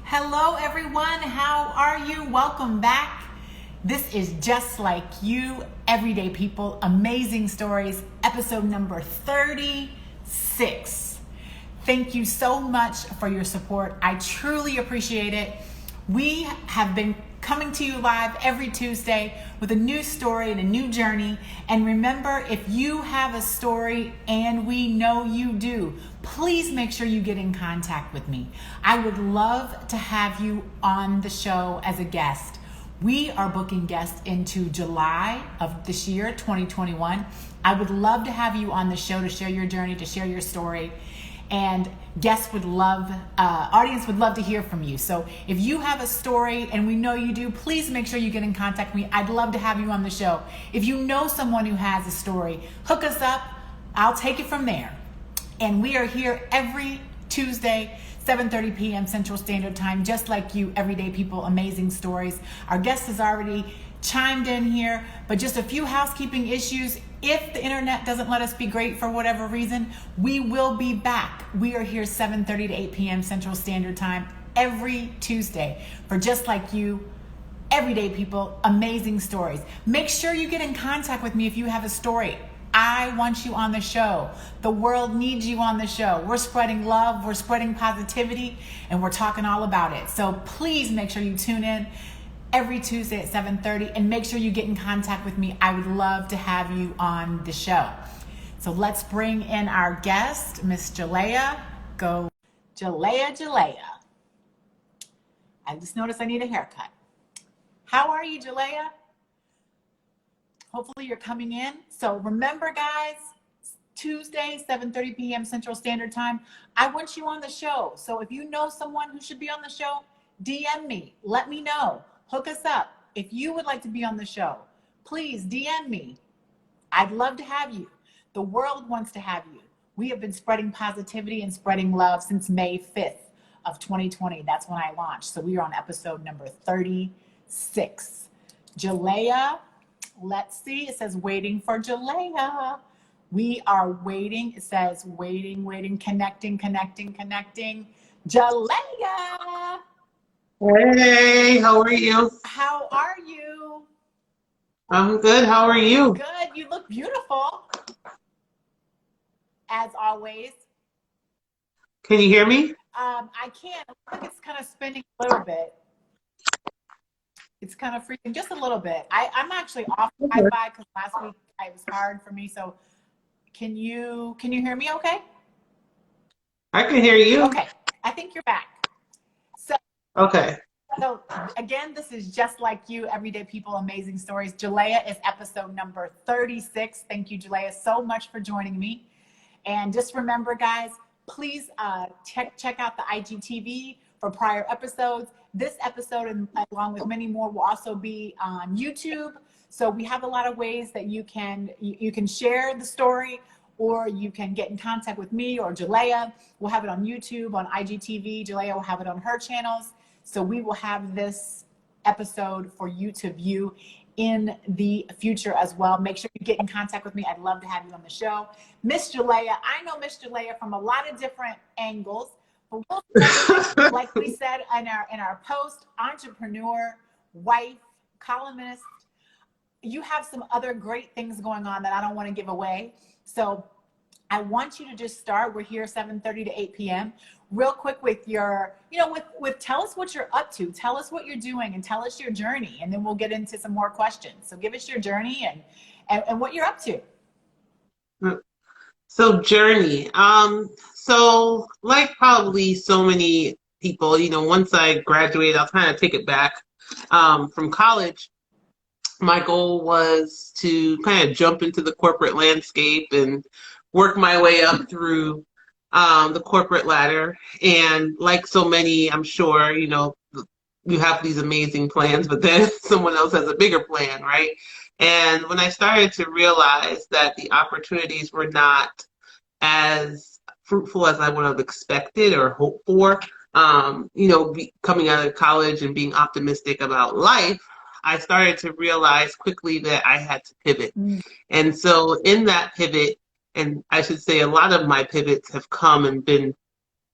Hello, everyone. How are you? Welcome back. This is Just Like You, Everyday People, Amazing Stories, episode number 36. Thank you so much for your support. I truly appreciate it. We have been coming to you live every Tuesday with a new story and a new journey. And remember, if you have a story, and we know you do, please make sure you get in contact with me. I would love to have you on the show as a guest. We are booking guests into July of this year, 2021. I would love to have you on the show to share your journey, to share your story. And guests would love, audience would love to hear from you. So if you have a story, and we know you do, please make sure you get in contact with me. I'd love to have you on the show. If you know someone who has a story, hook us up. I'll take it from there. And we are here every Tuesday, 7:30 p.m. Central Standard Time, just like you, everyday people, amazing stories. Our guest has already chimed in here, but just a few housekeeping issues. If the internet doesn't let us be great for whatever reason, we will be back. We are here 7:30 to 8 p.m. Central Standard Time every Tuesday for Just Like You, everyday people, amazing stories. Make sure you get in contact with me if you have a story. I want you on the show. The world needs you on the show. We're spreading love, we're spreading positivity, and we're talking all about it. So please make sure you tune in every Tuesday at 7:30, and make sure you get in contact with me. I would love to have you on the show. So let's bring in our guest, Miss Jalea. Go, Jalea. I just noticed I need a haircut. How are you, Jalea? Hopefully you're coming in. So remember, guys, Tuesday, 7:30 p.m. Central Standard Time. I want you on the show. So if you know someone who should be on the show, DM me. Let me know. Hook us up. If you would like to be on the show, please DM me. I'd love to have you. The world wants to have you. We have been spreading positivity and spreading love since May 5th of 2020. That's when I launched. So we are on episode number 36. Jalea, let's see. It says waiting for Jalea. We are waiting. It says waiting, connecting. Jalea. Hey, how are you? How are you? I'm good. How are you? Good. You look beautiful, as always. Can you hear me? I can. I think it's kind of spinning a little bit. It's kind of freezing just a little bit. I'm actually off Wi-Fi because last week it was hard for me. So can you hear me okay? I can hear you. Okay. I think you're back. Okay. So again, this is Just Like You, Everyday People, Amazing Stories. Jalea is episode number 36. Thank you, Jalea, so much for joining me. And just remember, guys, please check out the IGTV for prior episodes. This episode, and along with many more, will also be on YouTube. So we have a lot of ways that you can share the story, or you can get in contact with me or Jalea. We'll have it on YouTube, on IGTV. Jalea will have it on her channels. So we will have this episode for you to view in the future as well. Make sure you get in contact with me. I'd love to have you on the show. Miss Jalea, I know Miss Jalea from a lot of different angles, but we'll like we said in our post, entrepreneur, wife, columnist. You have some other great things going on that I don't want to give away. So I want you to just start. We're here 7:30 to 8 p.m. Real quick with your, with tell us what you're up to. Tell us what you're doing and tell us your journey. And then we'll get into some more questions. So give us your journey and what you're up to. So journey. So like probably so many people, once I graduated, I'll kind of take it back from college. My goal was to kind of jump into the corporate landscape and work my way up through the corporate ladder. And like so many, I'm sure, you have these amazing plans, but then someone else has a bigger plan, right? And when I started to realize that the opportunities were not as fruitful as I would have expected or hoped for, coming out of college and being optimistic about life, I started to realize quickly that I had to pivot. And so in that pivot, and I should say a lot of my pivots have come and been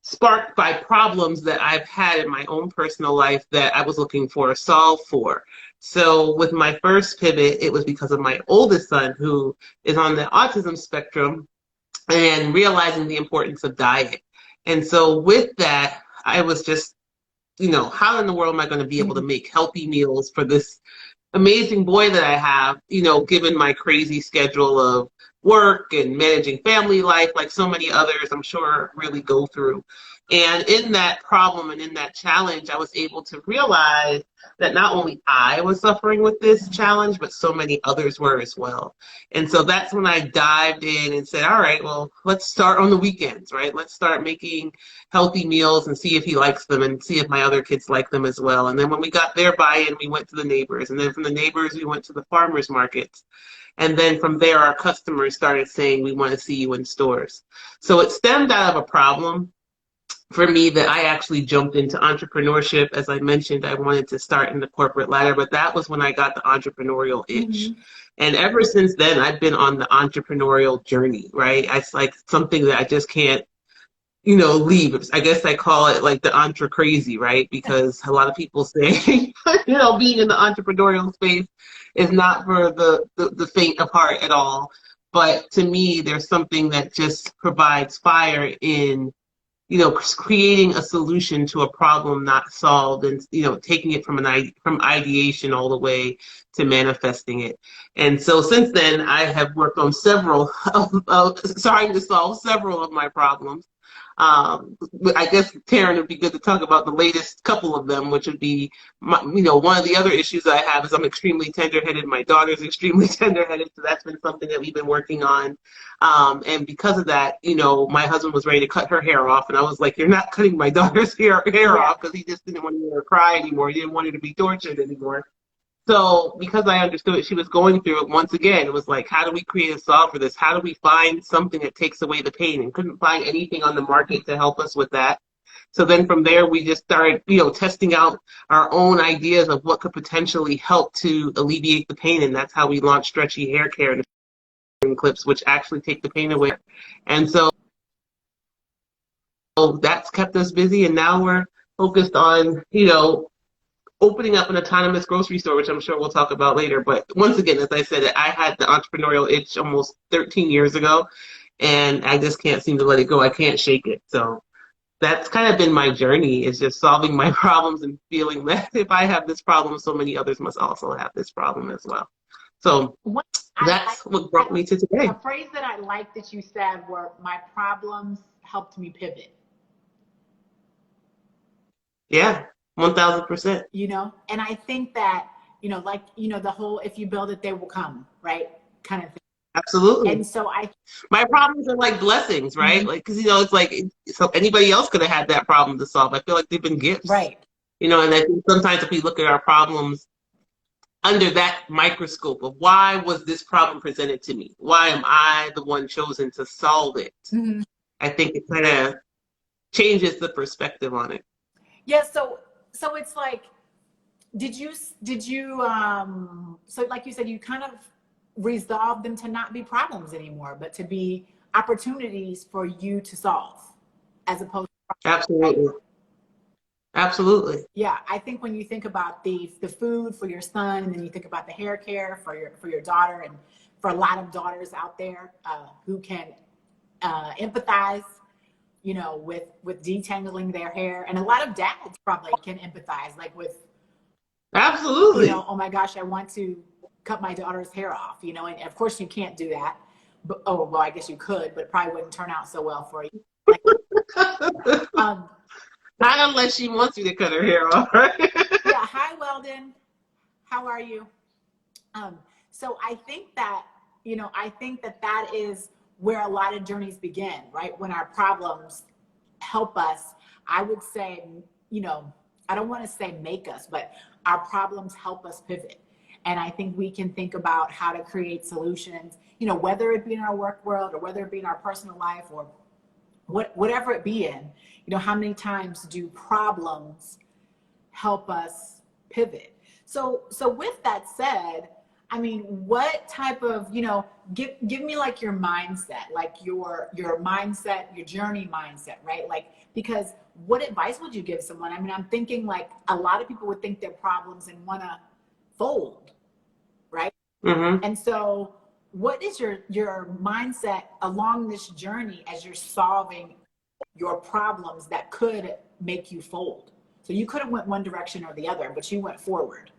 sparked by problems that I've had in my own personal life that I was looking for a solve for. So with my first pivot, it was because of my oldest son who is on the autism spectrum and realizing the importance of diet. And so with that, I was just, how in the world am I going to be able to make healthy meals for this amazing boy that I have, given my crazy schedule of work and managing family life, like so many others, I'm sure really go through. And in that problem and in that challenge, I was able to realize that not only I was suffering with this challenge, but so many others were as well. And so that's when I dived in and said, all right, well, let's start on the weekends, right? Let's start making healthy meals and see if he likes them and see if my other kids like them as well. And then when we got their buy-in, we went to the neighbors. And then from the neighbors, we went to the farmers markets. And then from there, our customers started saying, we want to see you in stores. So it stemmed out of a problem for me that I actually jumped into entrepreneurship. As I mentioned, I wanted to start in the corporate ladder, but that was when I got the entrepreneurial itch. And ever since then, I've been on the entrepreneurial journey, right? It's like something that I just can't, leave. I guess I call it like the entre crazy, right? Because a lot of people say, being in the entrepreneurial space is not for the faint of heart at all. But to me, there's something that just provides fire in creating a solution to a problem not solved, and taking it from ideation all the way to manifesting it. And so since then, I have worked on trying to solve several of my problems. I guess, Taryn, it'd be good to talk about the latest couple of them, which would be, one of the other issues I have is I'm extremely tender-headed. My daughter's extremely tender-headed, so that's been something that we've been working on. And because of that, my husband was ready to cut her hair off, and I was like, you're not cutting my daughter's hair off, because he just didn't want her to cry anymore. He didn't want her to be tortured anymore. So because I understood what she was going through, once again, it was like, how do we create a solve for this? How do we find something that takes away the pain? And couldn't find anything on the market to help us with that. So then from there, we just started, testing out our own ideas of what could potentially help to alleviate the pain. And that's how we launched Stretchy Hair Care and clips, which actually take the pain away. And so that's kept us busy. And now we're focused on, opening up an autonomous grocery store, which I'm sure we'll talk about later. But once again, as I said, I had the entrepreneurial itch almost 13 years ago, and I just can't seem to let it go. I can't shake it. So that's kind of been my journey, is just solving my problems and feeling that if I have this problem, so many others must also have this problem as well. So that's what brought me to today. A phrase that I like that you said were, my problems helped me pivot. Yeah. 1000%. And I think that, the whole, if you build it, they will come, right? Kind of thing. Absolutely. And so my problems are like blessings, right? Like, because, it's like, so anybody else could have had that problem to solve. I feel like they've been gifts. Right. And I think sometimes if we look at our problems under that microscope of why was this problem presented to me? Why am I the one chosen to solve it? I think it kind of changes the perspective on it. Yeah. So it's like, did you, so like you said, you kind of resolved them to not be problems anymore, but to be opportunities for you to solve, as opposed to problems. Absolutely. Absolutely. Yeah. I think when you think about the food for your son, and then you think about the hair care for your daughter, and for a lot of daughters out there who can empathize, with detangling their hair. And a lot of dads probably can empathize, like with, absolutely, oh my gosh, I want to cut my daughter's hair off, and of course you can't do that. But, I guess you could, but it probably wouldn't turn out so well for you. Not unless she wants you to cut her hair off, right? Yeah. Hi, Weldon. How are you? So I think that, that is where a lot of journeys begin, right? When our problems help us, I would say, I don't want to say make us, but our problems help us pivot. And I think we can think about how to create solutions, whether it be in our work world or whether it be in our personal life or whatever it be in, how many times do problems help us pivot? So with that said, I mean, what type of, give me like your mindset, like your mindset, your journey mindset, right? Like, because what advice would you give someone? I mean, I'm thinking like a lot of people would think their problems and want to fold, right? Mm-hmm. And so what is your mindset along this journey as you're solving your problems that could make you fold? So you could have went one direction or the other, but you went forward.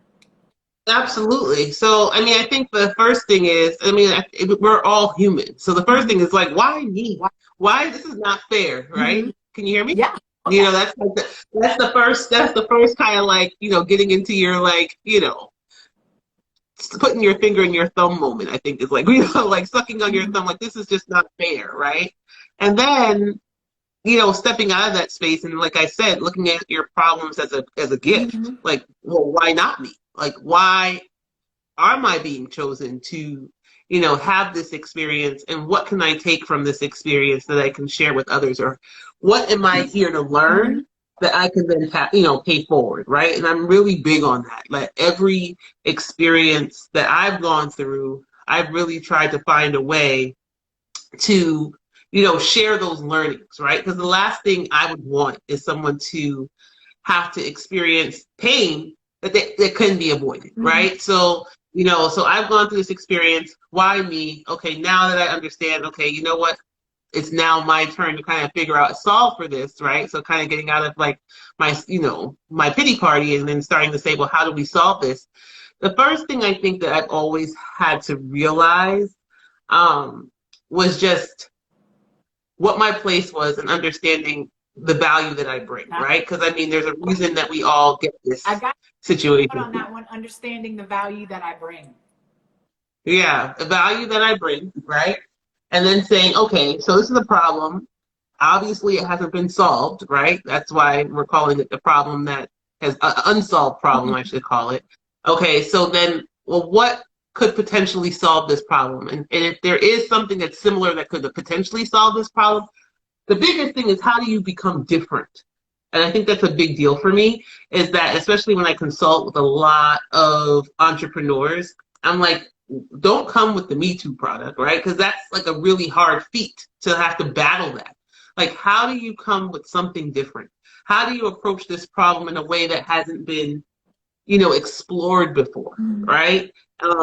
Absolutely. So, I mean, I think the first thing is, I mean, we're all human. So the first Mm-hmm. thing is like, why me? Why this is not fair, Mm-hmm. right? Can you hear me? Yeah. Oh, You yeah. know, that's the first kind of like, getting into your like, putting your finger in your thumb moment, I think is like, like sucking on your Mm-hmm. thumb, like this is just not fair, right? And then, stepping out of that space and like I said, looking at your problems as a gift. Mm-hmm. Like, well, why not me? Like, why am I being chosen to, have this experience, and what can I take from this experience that I can share with others, or what am I here to Mm-hmm. learn that I can then, pay forward, right? And I'm really big on that. Like every experience that I've gone through, I've really tried to find a way to, share those learnings, right? Because the last thing I would want is someone to have to experience pain that couldn't be avoided, Mm-hmm. right? So, so I've gone through this experience. Why me? Okay, now that I understand, okay, you know what? It's now my turn to kind of figure out a solve for this, right? So kind of getting out of like my, my pity party and then starting to say, well, how do we solve this? The first thing I think that I've always had to realize was just what my place was and understanding the value that I bring, right? Because I mean, there's a reason that we all get I this got on situation. that one, understanding the value that I bring. Yeah, the value that I bring, right? And then saying, okay, so this is a problem. Obviously, it hasn't been solved, right? That's why we're calling it the problem that has an unsolved problem, I Mm-hmm. should call it. Okay, so then, well, what could potentially solve this problem? And if there is something that's similar that could potentially solve this problem, the biggest thing is how do you become different? And I think that's a big deal for me, is that especially when I consult with a lot of entrepreneurs, I'm like, don't come with the Me Too product, right? Because that's like a really hard feat to have to battle that. Like, how do you come with something different? How do you approach this problem in a way that hasn't been, explored before, Mm-hmm. right?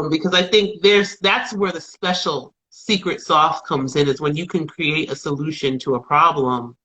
Because I think that's where the special secret sauce comes in, is when you can create a solution to a problem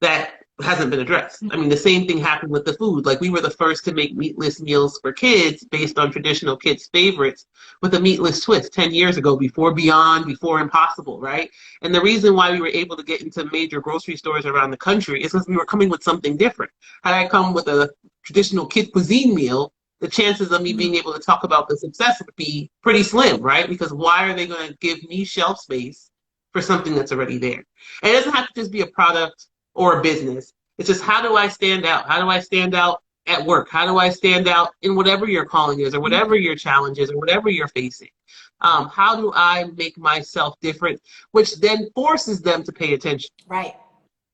that hasn't been addressed. I mean, the same thing happened with the food. Like, we were the first to make meatless meals for kids based on traditional kids' favorites with a meatless twist 10 years ago, before Beyond, before Impossible, right? And the reason why we were able to get into major grocery stores around the country is because we were coming with something different. Had I come with a traditional kid cuisine meal, the chances of me being able to talk about the success would be pretty slim, right? Because why are they going to give me shelf space for something that's already there? And it doesn't have to just be a product or a business. It's just, how do I stand out? How do I stand out at work? How do I stand out in whatever your calling is, or whatever your challenge is, or whatever you're facing? How do I make myself different, which then forces them to pay attention? Right.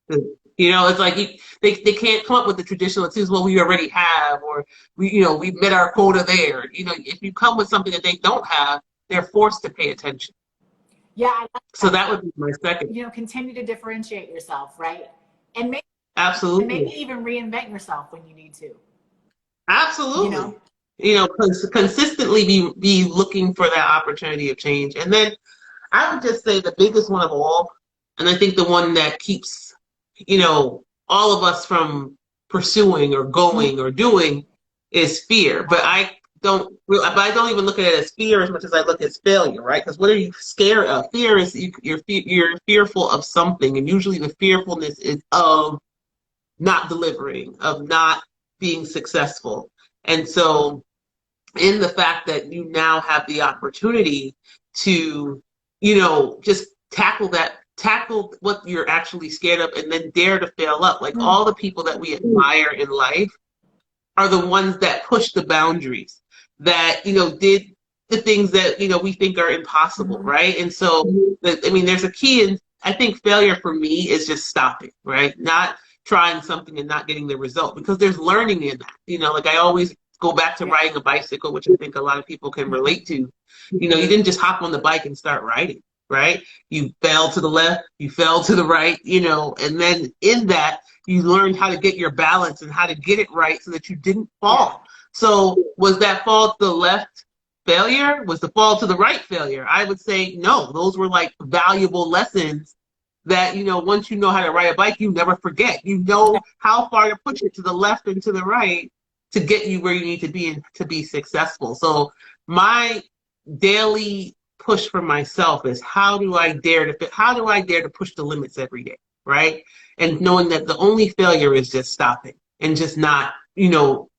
It's like they can't come up with the traditional excuse, well, we already have, or we met our quota there. If you come with something that they don't have, they're forced to pay attention. Yeah, I like So that. that would be my second. Continue to differentiate yourself, right? And maybe, Absolutely. even reinvent yourself when you need to. You Absolutely. know? Consistently be looking for that opportunity of change. And then I would just say the biggest one of all, and I think the one that keeps, all of us from pursuing or going or doing, is fear. But I don't even look at it as fear as much as I look at failure, right? Because what are you scared of? Fear is you're fearful of something, and usually the fearfulness is of not delivering, of not being successful. And so, in the fact that you now have the opportunity to, just tackle what you're actually scared of, and then dare to fail up. Like, all the people that we admire in life are the ones that push the boundaries, that, did the things that, we think are impossible, right? And so, there's a key in, I think failure for me is just stopping, right? Not trying something and not getting the result, because there's learning in that. Like I always go back to riding a bicycle, which I think a lot of people can relate to. You know, you didn't just hop on the bike and start riding, right? You fell to the left, you fell to the right, you know, and then in that, you learned how to get your balance and how to get it right so that you didn't fall. So was that fall to the left failure? Was the fall to the right failure? I would say no. Those were like valuable lessons that, you know, once you know how to ride a bike, you never forget. You know how far to push it to the left and to the right to get you where you need to be and to be successful. So my daily push for myself is how do I dare to push the limits every day, right? And knowing that the only failure is just stopping and just not, you know,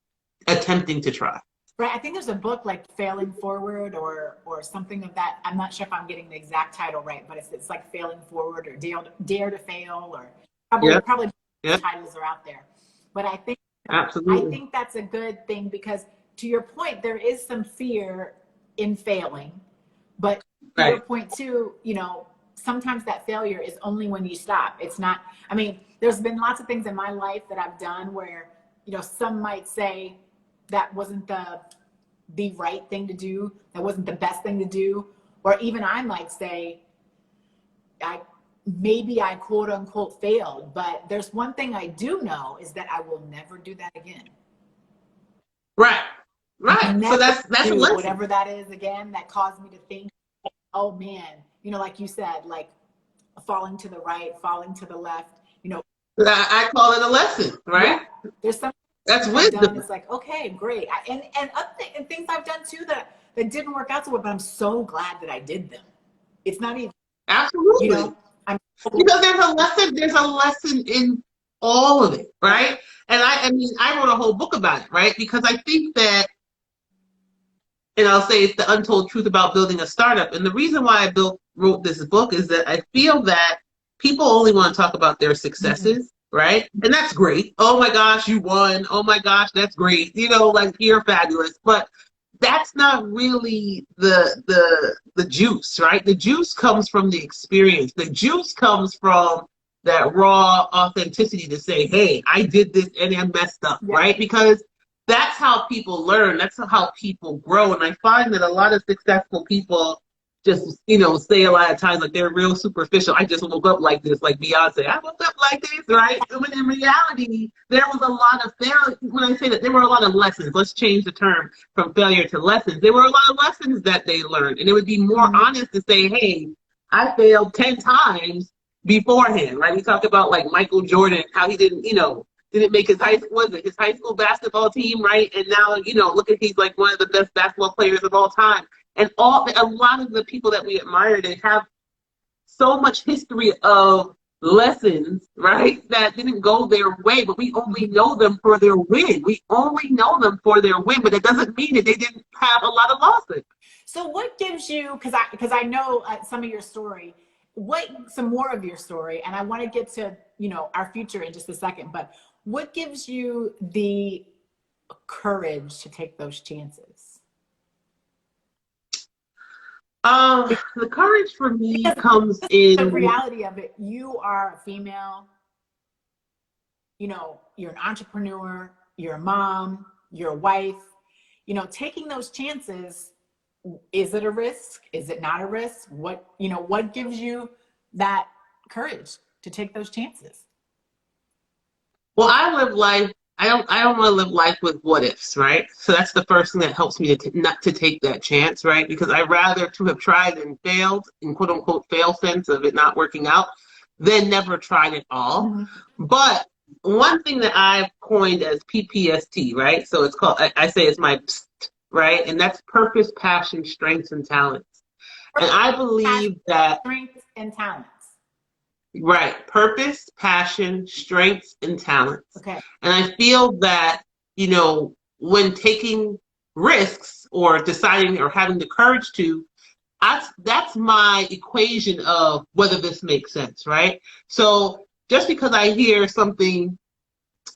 attempting to try. Right. I think there's a book like Failing Forward or something of that. I'm not sure if I'm getting the exact title right, but it's like Failing Forward or Dare to Fail or probably titles are out there. But I think absolutely. I think that's a good thing because to your point, there is some fear in failing, but to your point too, you know, sometimes that failure is only when you stop. It's not, I mean, there's been lots of things in my life that I've done where, you know, some might say that wasn't the right thing to do, that wasn't the best thing to do, or even I might say, maybe I quote unquote failed, but there's one thing I do know is that I will never do that again. Right. So that's a lesson. Whatever that is again, that caused me to think, oh man, you know, like you said, like falling to the right, falling to the left, you know. I call it a lesson, right? Yeah. There's something that's wisdom. It's like, okay, great. And things I've done too that didn't work out so well, but I'm so glad that I did them. It's not even absolutely, you know, because there's a lesson in all of it, right? And I mean, I wrote a whole book about it, right? Because I think that, and I'll say it's the untold truth about building a startup. And the reason why I wrote this book is that I feel that people only want to talk about their successes, right? And that's great. Oh my gosh, you won. Oh my gosh, that's great. You know, like you're fabulous. But that's not really the juice, right? The juice comes from the experience. The juice comes from that raw authenticity to say, hey, I did this and I messed up, right? Because that's how people learn. That's how people grow. And I find that a lot of successful people just, you know, say a lot of times like they're real superficial. I just woke up like this, like Beyonce. I woke up like this, right? When in reality, there was a lot of failure. When I say that, there were a lot of lessons. Let's change the term from failure to lessons. There were a lot of lessons that they learned. And it would be more honest to say, hey, I failed 10 times beforehand, right? We talk about like Michael Jordan, how he didn't make his high school basketball team, right? And now, you know, look at, he's like one of the best basketball players of all time. And a lot of the people that we admire, they have so much history of lessons, right, that didn't go their way, but we only know them for their win. We only know them for their win, but it doesn't mean that they didn't have a lot of losses. So what gives you, because I know some of your story, some more of your story, and I want to get to, you know, our future in just a second, but what gives you the courage to take those chances? The courage for me comes in the reality of it. You are a female, you know, you're an entrepreneur, you're a mom, you're a wife, you know, taking those chances. Is it a risk? Is it not a risk? What gives you that courage to take those chances? Well, I live life. I don't want to live life with what ifs, right? So that's the first thing that helps me not to take that chance, right? Because I'd rather to have tried and failed, in quote unquote fail sense of it not working out, than never tried at all. Mm-hmm. But one thing that I've coined as ppst, right? So it's called, I say it's my PST, right? And that's purpose, passion, strengths, and talents. And I believe that strengths and talents. Right. Purpose, passion, strengths, and talents. Okay. And I feel that, you know, when taking risks or deciding or having the courage to, that's my equation of whether this makes sense, right? So just because I hear something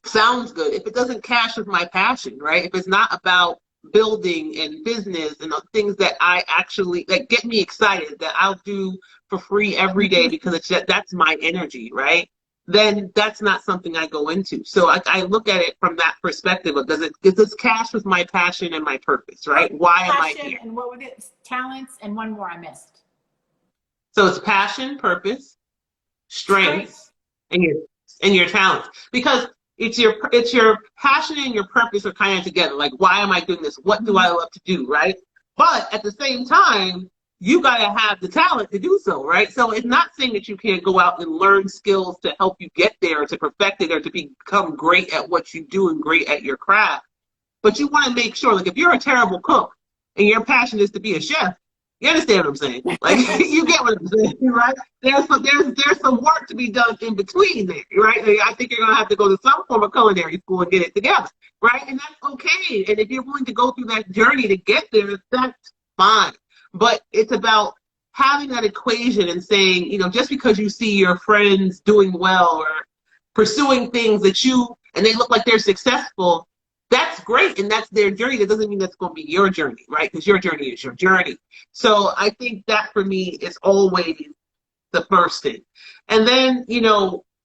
sounds good, if it doesn't cash with my passion, right? If it's not about building and business and things that that get me excited, that I'll do for free every day because that's my energy, right? then that's not something I go into. So I look at it from that perspective of is this cash with my passion and my purpose, right? Why am I Passion here? and what were it? Talents and one more I missed. So it's passion, purpose, Strength. strengths, and your talents. Because it's your passion and your purpose are kind of together. Like, why am I doing this? What do I love to do, right? But at the same time, you gotta have the talent to do so, right? So it's not saying that you can't go out and learn skills to help you get there, to perfect it, or to become great at what you do and great at your craft. But you want to make sure, like, if you're a terrible cook and your passion is to be a chef, you understand what I'm saying? Like, you get what I'm saying, right? There's some work to be done in between there, right? Like, I think you're gonna have to go to some form of culinary school and get it together, right? And that's okay. And if you're willing to go through that journey to get there, that's fine. But it's about having that equation and saying, just because you see your friends doing well or pursuing things and they look like they're successful, that's great, and that's their journey. That doesn't mean that's going to be your journey, right? Because your journey is your journey. So I think that for me is always the first thing. And then,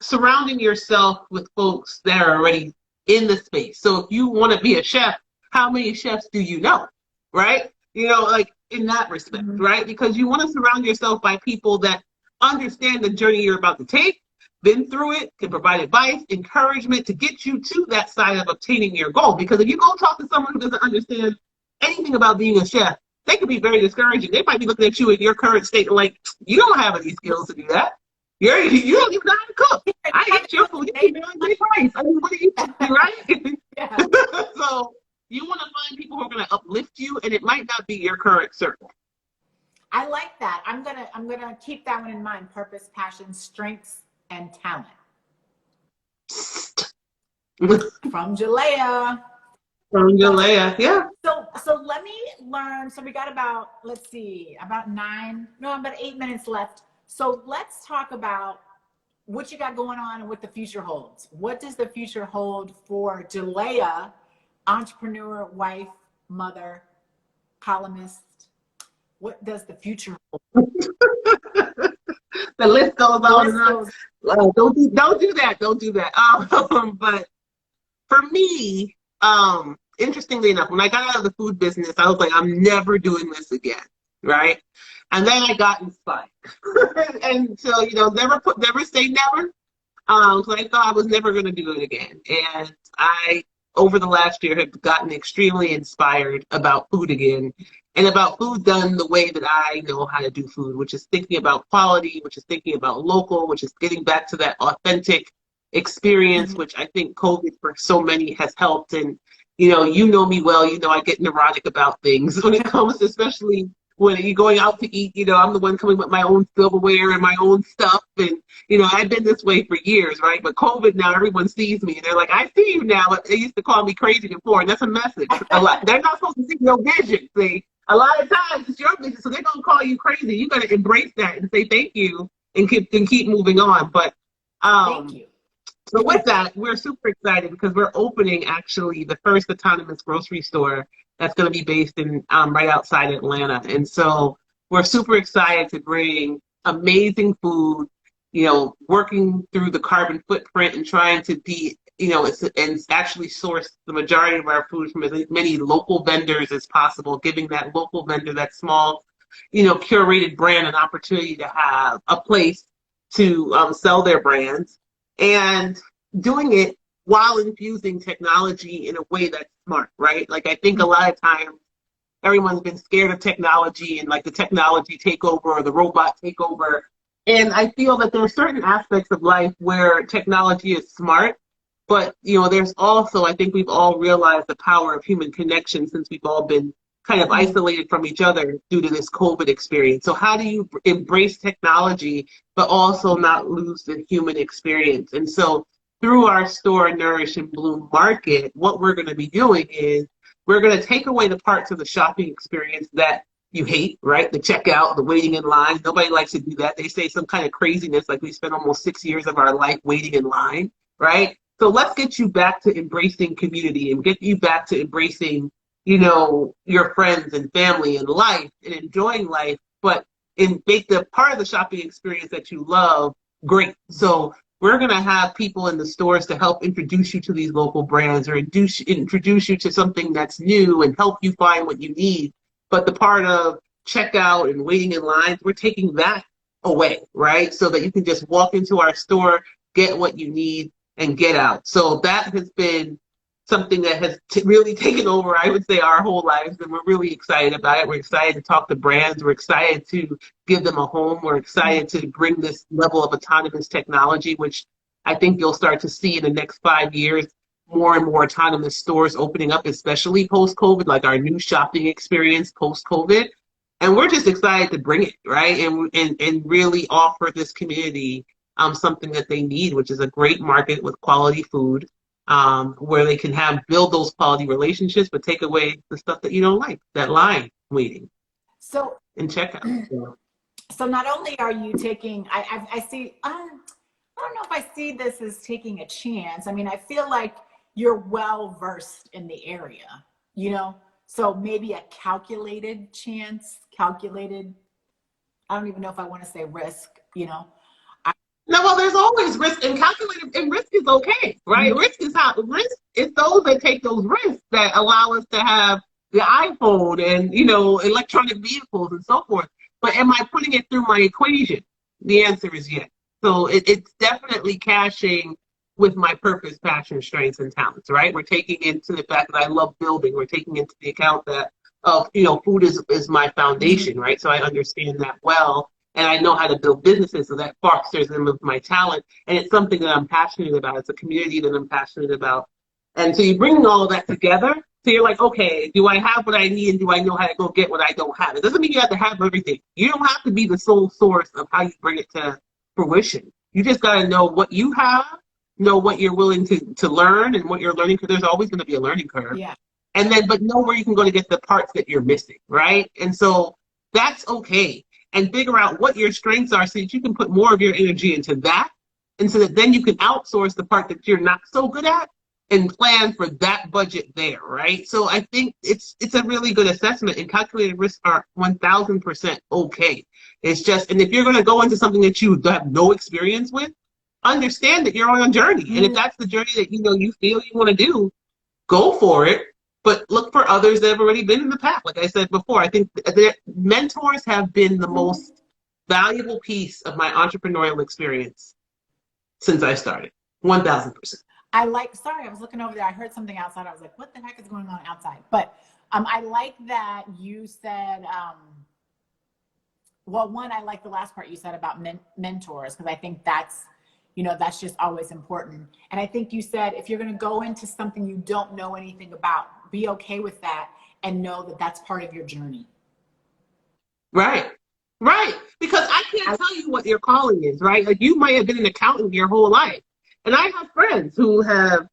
surrounding yourself with folks that are already in the space. So if you want to be a chef, how many chefs do you know, right? Like in that respect, right? Because you want to surround yourself by people that understand the journey you're about to take, been through it, can provide advice, encouragement to get you to that side of obtaining your goal. Because if you go talk to someone who doesn't understand anything about being a chef, they could be very discouraging. They might be looking at you in your current state and like, you don't have any skills to do that. You don't even know how to cook. I ate your food. You can barely make rice. I mean, what are you doing, right? Yeah. So you want to find people who are going to uplift you, and it might not be your current circle. I like that. I'm gonna keep that one in mind. Purpose, passion, strengths, and talent. From Jalea. From Jalea, yeah. So let me learn. So we got about 8 minutes left. So let's talk about what you got going on and what the future holds. What does the future hold for Jalea, entrepreneur, wife, mother, columnist? What does the future hold? The list goes on and on. Don't do that. Don't do that. But for me, interestingly enough, when I got out of the food business, I was like, I'm never doing this again, right? And then I got inspired. And so, never say never. So I thought I was never going to do it again. And I, over the last year, have gotten extremely inspired about food again, and about food done the way that I know how to do food, which is thinking about quality, which is thinking about local, which is getting back to that authentic experience, which I think COVID for so many has helped. And, you know me well, I get neurotic about things when it comes, especially when you're going out to eat. I'm the one coming with my own silverware and my own stuff. And, I've been this way for years, right? But COVID, now everyone sees me and they're like, I see you now. But they used to call me crazy before, and that's a message. A lot. They're not supposed to see your vision, see? A lot of times it's your vision, so they're going to call you crazy. You got to embrace that and say thank you and keep moving on. But thank you. So with that, we're super excited because we're opening actually the first autonomous grocery store that's going to be based in right outside Atlanta. And so we're super excited to bring amazing food, working through the carbon footprint and trying to be, and actually source the majority of our food from as many local vendors as possible, giving that local vendor, that small, curated brand, an opportunity to have a place to sell their brands, and doing it while infusing technology in a way that's smart, right? Like, I think a lot of times everyone's been scared of technology and like the technology takeover or the robot takeover. And I feel that there are certain aspects of life where technology is smart, but, there's also, I think we've all realized the power of human connection since we've all been kind of isolated from each other due to this COVID experience. So how do you embrace technology, but also not lose the human experience? And so through our store, Nourish and Bloom Market, what we're going to be doing is we're going to take away the parts of the shopping experience that you hate, right? The checkout, the waiting in line. Nobody likes to do that. They say some kind of craziness, like we spent almost 6 years of our life waiting in line, right? So let's get you back to embracing community and get you back to embracing, your friends and family and life and enjoying life, but make the part of the shopping experience that you love great. So we're going to have people in the stores to help introduce you to these local brands or introduce you to something that's new and help you find what you need. But the part of checkout and waiting in lines, we're taking that away, right? So that you can just walk into our store, get what you need, and get out. So that has been something that has really taken over, I would say, our whole lives, and we're really excited about it. We're excited to talk to brands. We're excited to give them a home. We're excited to bring this level of autonomous technology, which I think you'll start to see in the next 5 years, more and more autonomous stores opening up, especially post-COVID, like our new shopping experience post-COVID. And we're just excited to bring it, right? And really offer this community something that they need, which is a great market with quality food, where they can build those quality relationships, but take away the stuff that you don't like, that line waiting So, and checkout. so not only are you taking, I see, I don't know if I see this as taking a chance. I mean, I feel like you're well versed in the area, you know? So maybe a calculated chance, calculated, I don't even know if I want to say risk, you know? No, well, there's always risk, and calculated, and risk is okay, right? Mhm. Risk is those that take those risks that allow us to have the iPhone and, electronic vehicles and so forth. But am I putting it through my equation? The answer is yes. So it's definitely cashing with my purpose, passion, strengths, and talents, right? We're taking into the fact that I love building. We're taking into the account that food is my foundation, right? So I understand that well, and I know how to build businesses, so that fosters them with my talent, and it's something that I'm passionate about. It's a community that I'm passionate about, and so you bring all of that together. So you're like, okay, do I have what I need, and do I know how to go get what I don't have? It doesn't mean you have to have everything. You don't have to be the sole source of how you bring it to fruition. You just got to know what you have, know what you're willing to learn, and what you're learning, because there's always going to be a learning curve. Yeah. And then, but know where you can go to get the parts that you're missing, right? And so that's okay. And figure out what your strengths are so that you can put more of your energy into that. And so that then you can outsource the part that you're not so good at and plan for that budget there, right? So I think it's a really good assessment, and calculated risks are 1000% okay. It's just, and if you're going to go into something that you have no experience with, understand that you're on a journey. And if that's the journey that you feel you want to do, go for it. But look for others that have already been in the path. Like I said before, I think that mentors have been the most valuable piece of my entrepreneurial experience since I started. 1000%. Sorry, I was looking over there. I heard something outside. I was like, what the heck is going on outside? But I like that you said, well, one, I like the last part you said about mentors, because I think that's just always important. And I think you said, if you're going to go into something you don't know anything about, be okay with that and know that that's part of your journey. Right. Right. Because I can't tell you what your calling is, right? Like, you might have been an accountant your whole life. And I have friends who have,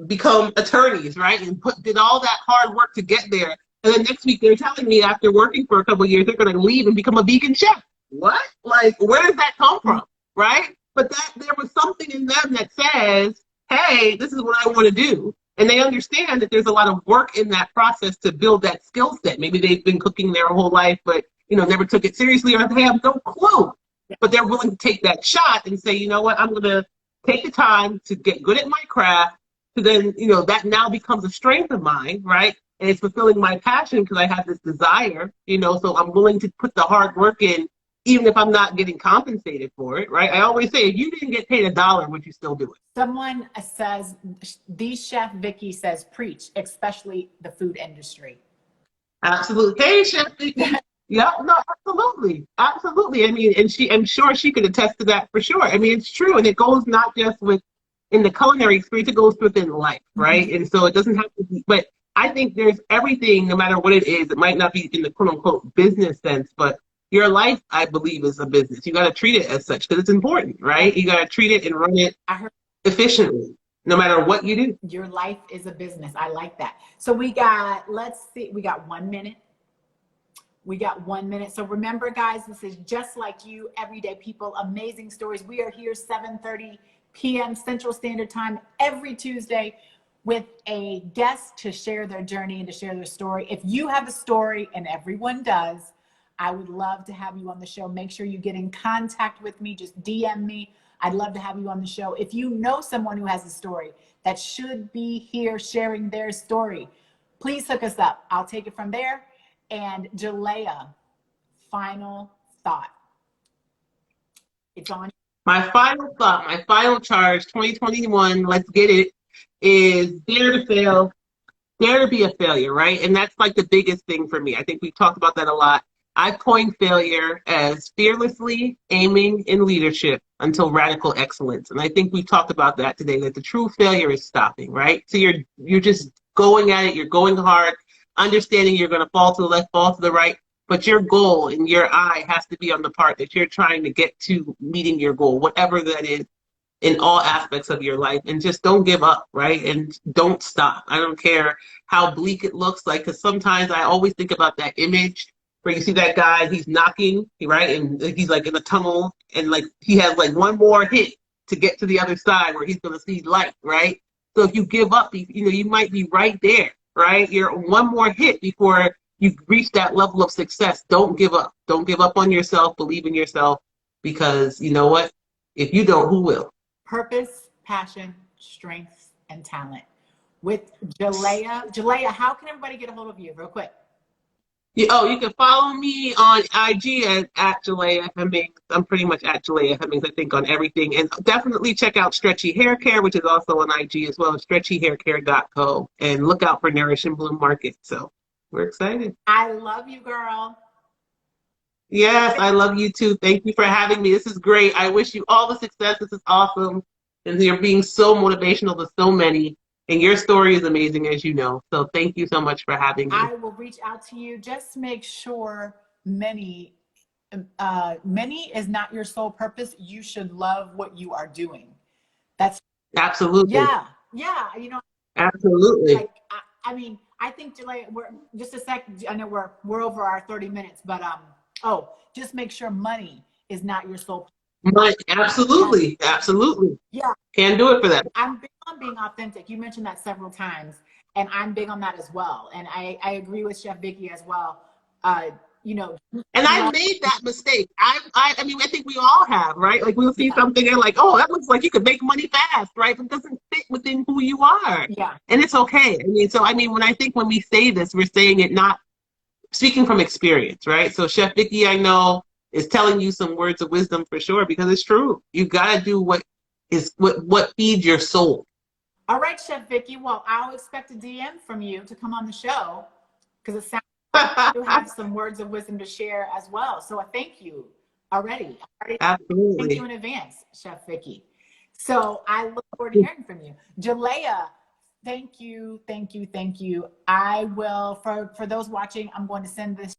become attorneys, right? And did all that hard work to get there. And then next week they're telling me, after working for a couple of years, they're going to leave and become a vegan chef. What? Like, where does that come from? Right? But that there was something in them that says, hey, this is what I want to do. And they understand that there's a lot of work in that process to build that skill set. Maybe they've been cooking their whole life, but never took it seriously, or they have no clue. But they're willing to take that shot and say, you know what, I'm going to take the time to get good at my craft. So then, that now becomes a strength of mine, right? And it's fulfilling my passion because I have this desire, so I'm willing to put the hard work in, even if I'm not getting compensated for it, right? I always say, if you didn't get paid $1, would you still do it? Someone says, the Chef Vicky says, preach, especially the food industry. Absolutely. Hey, Chef Vicky. Yeah, no, absolutely. Absolutely. I mean, and I'm sure she could attest to that for sure. I mean, it's true. And it goes not just in the culinary experience, it goes within life, right? Mm-hmm. And so it doesn't have to be, but I think there's everything, no matter what it is. It might not be in the quote unquote business sense, but your life, I believe, is a business. You got to treat it as such because it's important, right? You got to treat it and run it efficiently, no matter what you do. Your life is a business. I like that. So we got 1 minute. We got 1 minute. So remember, guys, this is just like you, everyday people, amazing stories. We are here 7:30 p.m. Central Standard Time every Tuesday with a guest to share their journey and to share their story. If you have a story, and everyone does, I would love to have you on the show. Make sure you get in contact with me. Just DM me. I'd love to have you on the show. If you know someone who has a story that should be here sharing their story, please hook us up. I'll take it from there. And Jalea, final thought. It's on. My final thought, my final charge, 2021, let's get it, is dare to fail, dare to be a failure, right? And that's like the biggest thing for me. I think we've talked about that a lot. I coined failure as fearlessly aiming in leadership until radical excellence. And I think we've talked about that today, that the true failure is stopping, right? So you're just going at it, you're going hard, understanding you're going to fall to the left, fall to the right, but your goal and your eye has to be on the part that you're trying to get to meeting your goal, whatever that is, in all aspects of your life. And just don't give up, right? And don't stop. I don't care how bleak it looks like, because sometimes I always think about that image where you see that guy, he's knocking, right? And he's like in a tunnel, and like he has like one more hit to get to the other side where he's going to see light, right? So if you give up, you might be right there, right? You're one more hit before you reach that level of success. Don't give up. Don't give up on yourself. Believe in yourself, because you know what? If you don't, who will? Purpose, passion, strength, and talent. With Jalea. Jalea, how can everybody get a hold of you real quick? You can follow me on IG at Jalea Hemmings. I'm pretty much at Jalea Hemmings, I think, on everything. And definitely check out Stretchy Hair Care, which is also on IG as well as stretchyhaircare.co. And look out for Nourish and Bloom Market. So we're excited. I love you, girl. Yes, I love you too. Thank you for having me. This is great. I wish you all the success. This is awesome. And you're being so motivational to so many. And your story is amazing, as you know. So thank you so much for having me. I will reach out to you. Just make sure many is not your sole purpose. You should love what you are doing. That's absolutely. Yeah. Absolutely. Like, I mean, I think we're just a sec. I know we're over our 30 minutes, but just make sure money is not your sole. Absolutely. Absolutely. Yeah. Can't do it for that. I'm big on being authentic. You mentioned that several times, and I'm big on that as well. And I agree with Chef Vicky as well. And I made that mistake. I mean, I think we all have, right? Like we'll see something and like, oh, that looks like you could make money fast, right? But it doesn't fit within who you are. Yeah. And it's okay. I mean, when we say this, we're saying it not speaking from experience, right? So Chef Vicky, I know, is telling you some words of wisdom for sure, because it's true. You got to do what feeds your soul. All right, Chef Vicky. Well, I'll expect a DM from you to come on the show, because it sounds you have some words of wisdom to share as well. So I thank you already. Absolutely. Thank you in advance, Chef Vicky. So I look forward to hearing from you. Jalea, thank you. I will, for those watching, I'm going to send this.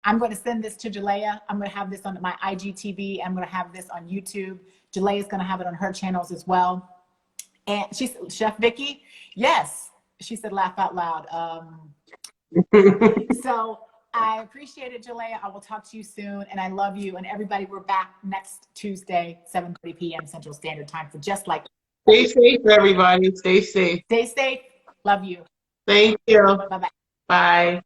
I'm going to send this to Jalea. I'm going to have this on my IGTV. I'm going to have this on YouTube. Jalea is going to have it on her channels as well. And she said, Chef Vicky, yes. She said, laugh out loud. So I appreciate it, Jalea. I will talk to you soon. And I love you. And everybody, we're back next Tuesday, 7:30 p.m. Central Standard Time for Just Like. Stay safe, everybody. Stay safe. Stay safe. Love you. Thank you. Bye-bye. Bye.